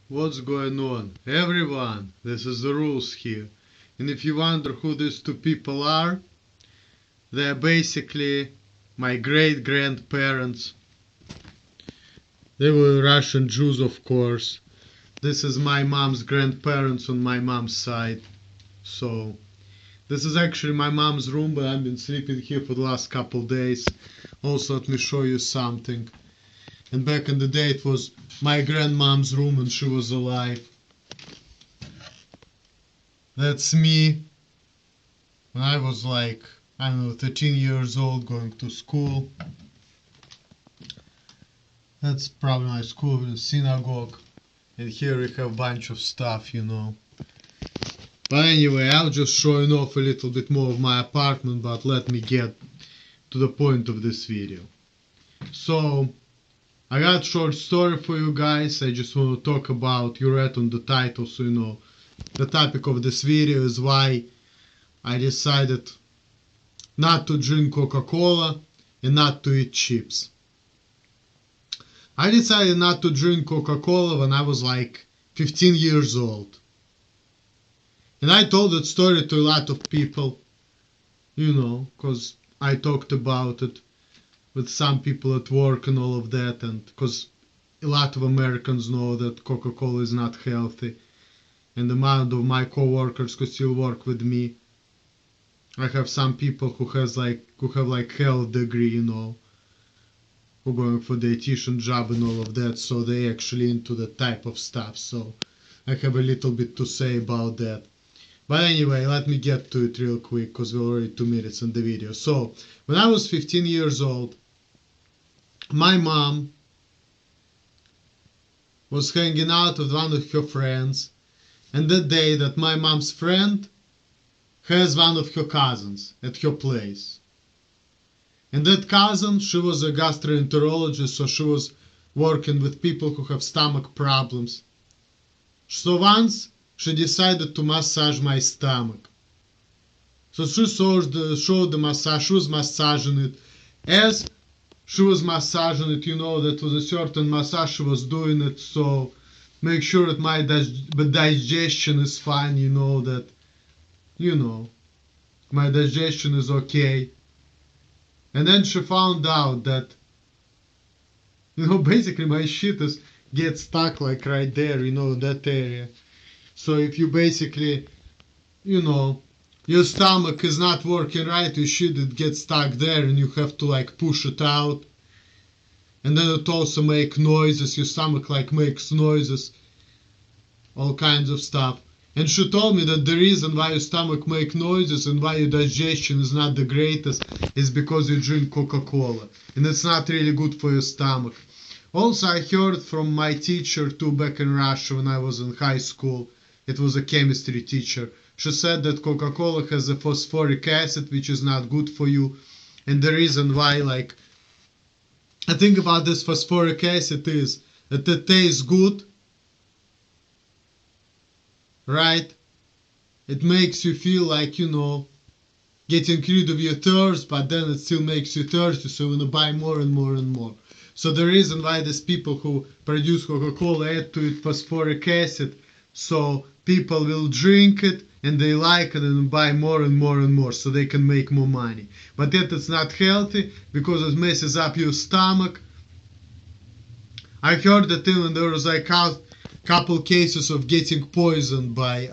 What's going on? Everyone, this is the rules here. And if you wonder who these two people are, they're basically my great grandparents. They were Russian Jews, of course. This is my mom's grandparents on my mom's side. So, this is actually my mom's room, but I've been sleeping here for the last couple days. Also, let me show you something. And back in the day, it was my grandmom's room and she was alive. That's me when I was like, I don't know, 13 years old going to school. That's probably my school, the synagogue. And here we have a bunch of stuff, you know. But anyway, I'll just showing off a little bit more of my apartment, but let me get to the point of this video. So, I got a short story for you guys. I just want to talk about, you read on the title, so you know. The topic of this video is why I decided not to drink Coca-Cola and not to eat chips. I decided not to drink Coca-Cola when I was like 15 years old. And I told that story to a lot of people, you know, because I talked about it with some people at work and all of that, and because a lot of Americans know that Coca-Cola is not healthy. And the amount of my co-workers who still work with me, I have some people who have like health degree, you know, who going for dietitian job and all of that, so they actually into that type of stuff. So I have a little bit to say about that. But anyway, let me get to it real quick because we're already 2 minutes in the video. So when I was 15 years old, my mom was hanging out with one of her friends, and that day that my mom's friend has one of her cousins at her place. And that cousin, she was a gastroenterologist, so she was working with people who have stomach problems. So once she decided to massage my stomach. So she showed the massage, she was massaging it. As she was massaging it, you know, that was a certain massage she was doing it, so make sure that my digestion is fine, you know, that, you know, my digestion is okay. And then she found out that, you know, basically my shit gets stuck like right there, you know, that area. So if you basically, you know, your stomach is not working right, your shit it gets stuck there and you have to like push it out. And then it also makes noises, your stomach like makes noises, all kinds of stuff. And she told me that the reason why your stomach makes noises and why your digestion is not the greatest is because you drink Coca-Cola. And it's not really good for your stomach. Also, I heard from my teacher too back in Russia when I was in high school. It was a chemistry teacher. She said that Coca-Cola has a phosphoric acid which is not good for you. And the reason why, like, I think about this phosphoric acid is that it tastes good, right? It makes you feel like, you know, getting rid of your thirst, but then it still makes you thirsty, so you want to buy more and more and more. So the reason why these people who produce Coca-Cola add to it phosphoric acid, so people will drink it and they like it and buy more and more and more so they can make more money. But yet it's not healthy because it messes up your stomach. I heard that even there was like a couple cases of getting poisoned by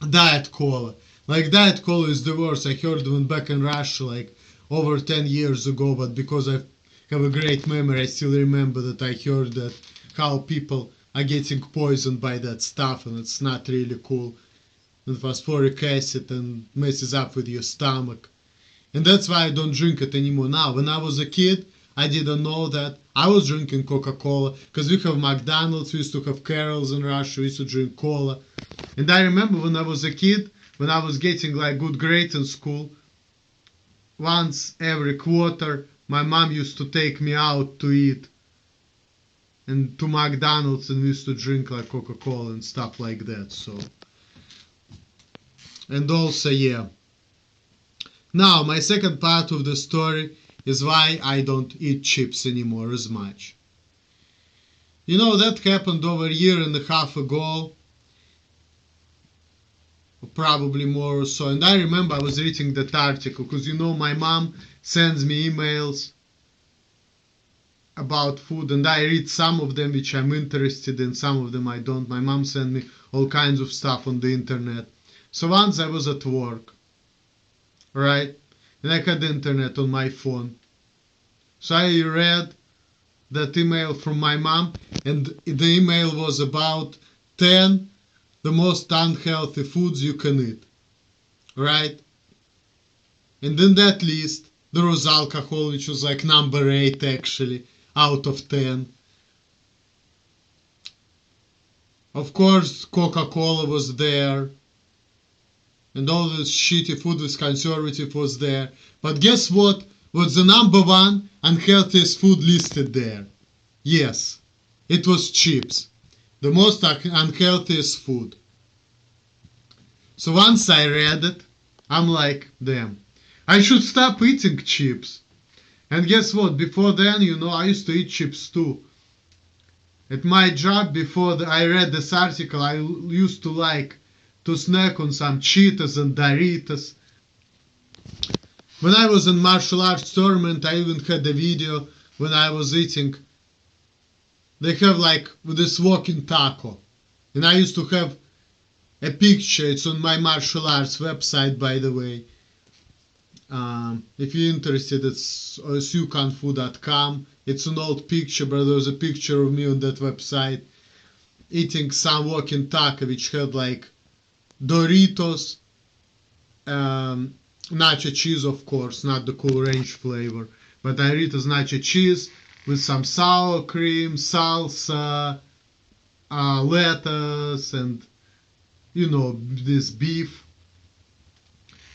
Diet Cola. Like Diet Cola is the worst. I heard when back in Russia like over 10 years ago, but because I have a great memory, I still remember that I heard that how people are getting poisoned by that stuff, and it's not really cool. And phosphoric acid and messes up with your stomach. And that's why I don't drink it anymore now. When I was a kid, I didn't know that. I was drinking Coca-Cola because we have McDonald's, we used to have Carol's in Russia, we used to drink cola. And I remember when I was a kid, when I was getting like good grades in school, once every quarter, my mom used to take me out to eat and to McDonald's, and we used to drink like Coca-Cola and stuff like that. So, and also, yeah. Now, my second part of the story is why I don't eat chips anymore as much. That happened over a year and a half ago, probably more or so. And I remember I was reading that article because my mom sends me emails about food, and I read some of them which I'm interested in, some of them I don't. My mom sent me all kinds of stuff on the internet. So once I was at work, right, and I had the internet on my phone. So I read that email from my mom, and the email was about 10 the most unhealthy foods you can eat, right? And in that list, there was alcohol, which was like number 8 actually, out of 10. Of course, Coca-Cola was there, and all this shitty food with conservative was there. But guess what? Was the number 1 unhealthiest food listed there? Yes, it was chips. The most unhealthiest food. So once I read it, I'm like, damn, I should stop eating chips. And guess what? Before then, I used to eat chips too. At my job, before I read this article, I used to like to snack on some Cheetos and Doritos. When I was in martial arts tournament, I even had a video when I was eating. They have like this walking taco. And I used to have a picture. It's on my martial arts website, by the way. If you're interested, it's sukanfu.com. It's an old picture, but there's a picture of me on that website eating some walking taco which had like Doritos, nacho cheese, of course, not the Cool Ranch flavor, but Doritos nacho cheese with some sour cream, salsa, lettuce, and this beef.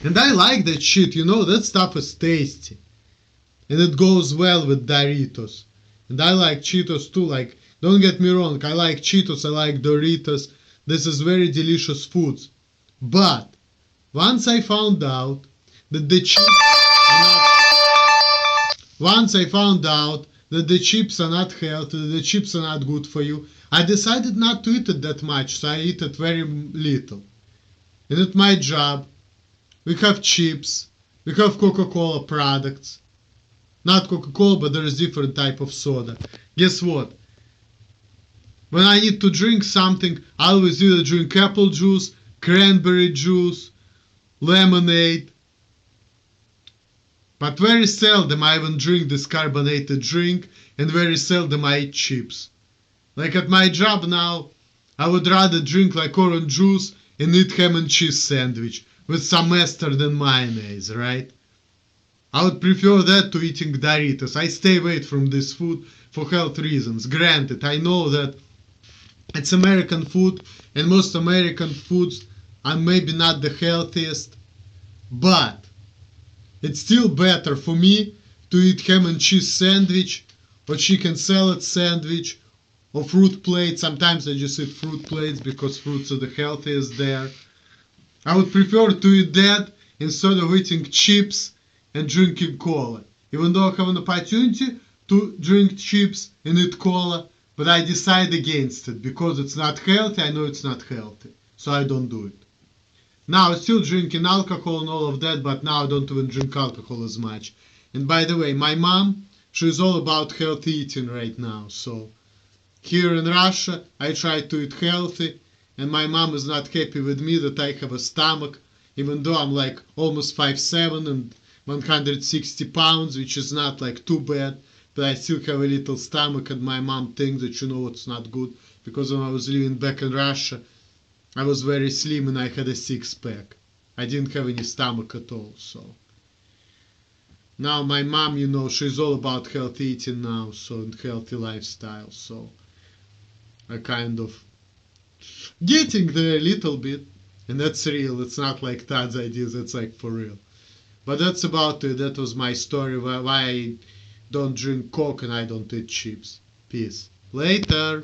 And I like that shit, that stuff is tasty. And it goes well with Doritos. And I like Cheetos too, like, don't get me wrong, I like Cheetos, I like Doritos. This is very delicious foods. But once I found out that the chips are not healthy, the chips are not good for you, I decided not to eat it that much, so I eat it very little. And at my job, we have chips, we have Coca-Cola products. Not Coca-Cola, but there is different type of soda. Guess what? When I need to drink something, I always either drink apple juice, cranberry juice, lemonade. But very seldom I even drink this carbonated drink, and very seldom I eat chips. Like at my job now, I would rather drink like orange juice and eat ham and cheese sandwich with some mustard and mayonnaise, right? I would prefer that to eating Doritos. I stay away from this food for health reasons. Granted, I know that it's American food, and most American foods are maybe not the healthiest, but it's still better for me to eat ham and cheese sandwich or chicken salad sandwich or fruit plate. Sometimes I just eat fruit plates because fruits are the healthiest there. I would prefer to eat that instead of eating chips and drinking cola. Even though I have an opportunity to drink chips and eat cola, but I decide against it because it's not healthy. I know it's not healthy, so I don't do it. Now I'm still drinking alcohol and all of that, but now I don't even drink alcohol as much. And by the way, my mom, she's all about healthy eating right now. So here in Russia, I try to eat healthy, and my mom is not happy with me that I have a stomach, even though I'm like almost 5'7" and 160 pounds, which is not like too bad, but I still have a little stomach, and my mom thinks that it's not good, because when I was living back in Russia, I was very slim and I had a six-pack. I didn't have any stomach at all, so. Now my mom, she's all about healthy eating now, so, and healthy lifestyle, so I kind of getting there a little bit, and that's real. It's not like Todd's ideas, it's like for real. But that's about it. That was my story why I don't drink Coke and I don't eat chips. Peace. Later.